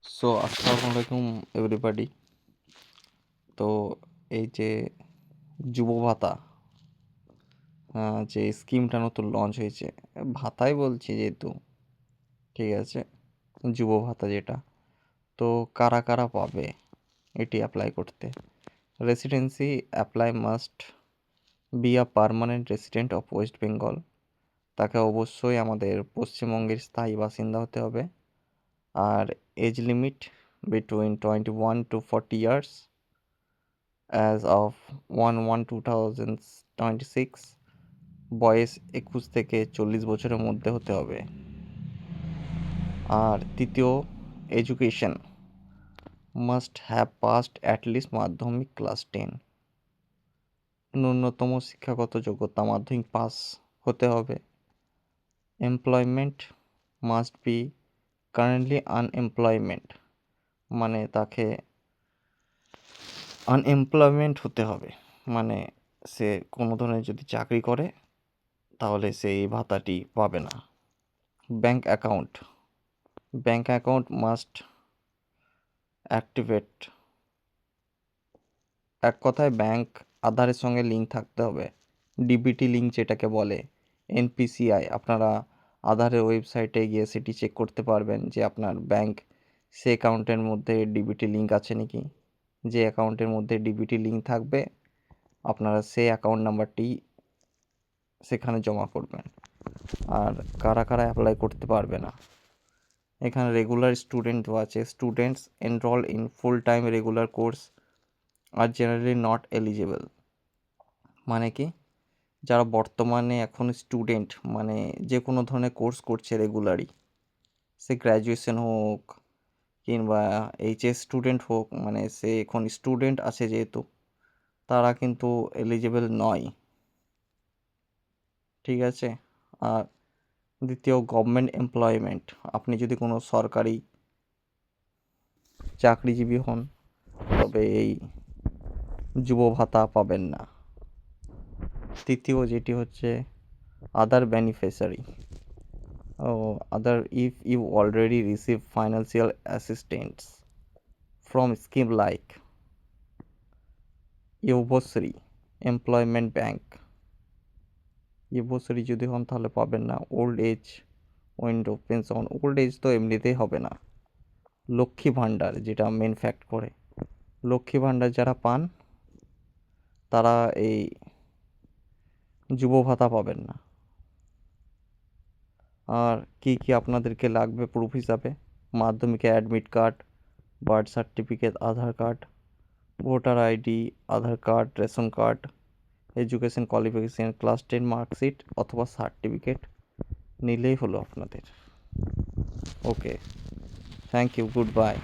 আসসালামু আলাইকুম এভরিবাডি। তো এই যে যুব ভাতা, যে স্কিমটা নতুন লঞ্চ হয়েছে, ভাতাই বলছি যেহেতু, ঠিক আছে, যুব ভাতা যেটা, তো কারা কারা পাবে এটি অ্যাপ্লাই করতে? Residency apply must be a permanent resident of West Bengal. তাকে অবশ্যই আমাদের পশ্চিমবঙ্গের স্থায়ী বাসিন্দা হতে হবে। আর age limit between 21 to 40 years as of 1/1/2026। বয়স 21 থেকে 40 বছরের মধ্যে হতে হবে। আর তৃতীয়, education must have passed at least মাধ্যমিক ক্লাস 10। ন্যূনতম শিক্ষাগত যোগ্যতা মাধ্যমিক পাস হতে হবে। Employment must be currently unemployment, মানে তাকে আনএমপ্লয়মেন্ট হতে হবে, মানে সে কোনো ধরনের যদি চাকরি করে তাহলে সে এই ভাতাটি পাবে না। ব্যাংক অ্যাকাউন্ট মাস্ট অ্যাক্টিভেট, এক কথায় ব্যাংক আধারের সঙ্গে লিঙ্ক থাকতে হবে। ডিবিটি লিঙ্ক যেটাকে বলে, এনপিসিআই, আপনারা আধারের ওয়েবসাইটে গিয়ে সেটি চেক করতে পারবেন যে আপনার ব্যাংক সে অ্যাকাউন্টের মধ্যে ডিবিটি লিঙ্ক আছে নাকি। যে অ্যাকাউন্টের মধ্যে ডিবিটি লিঙ্ক থাকবে আপনারা সেই অ্যাকাউন্ট নাম্বারটি সেখানে জমা করবেন। আর কারা কারা অ্যাপ্লাই করতে পারবে না, এখানে রেগুলার স্টুডেন্টও আছে। Students enrol in full time regular course আর জেনারেলি নট এলিজিবল, মানে কি, যারা বর্তমানে এখন স্টুডেন্ট, মানে যে কোনো ধরনের কোর্স করছে রেগুলারই, সে গ্র্যাজুয়েশন হোক কিংবা এইচএস স্টুডেন্ট হোক, মানে সে এখন স্টুডেন্ট আছে যেহেতু, তারা কিন্তু এলিজিবল নয়, ঠিক আছে। আর দ্বিতীয়, গভর্নমেন্ট এমপ্লয়মেন্ট, আপনি যদি কোনো সরকারি চাকরিজীবী হন তবে এই যুব ভাতা পাবেন না। তৃতীয় যেটি হচ্ছে আদার beneficiary, if you already receive financial assistance from scheme like Yuvasri Employment Bank, Yuvasri যদি হন তাহলে পাবেন না। Old age widow pension, old age তো এমনিতেই হবে না। লক্ষ্মী ভাণ্ডার, যেটা মেন ফ্যাক্ট করে, লক্ষ্মী ভাণ্ডার যারা পান তারা এই যুব ভাতা পাবেন না। আর কি কি আপনাদেরকে লাগবে প্রুফ হিসাবে? মাধ্যমিকে admit card, birth certificate, Aadhaar card, voter ID, Aadhaar card, ration card, education qualification, class 10 marksheet অথবা সার্টিফিকেট নিলেই হলো আপনাদের। Okay, thank you, good bye.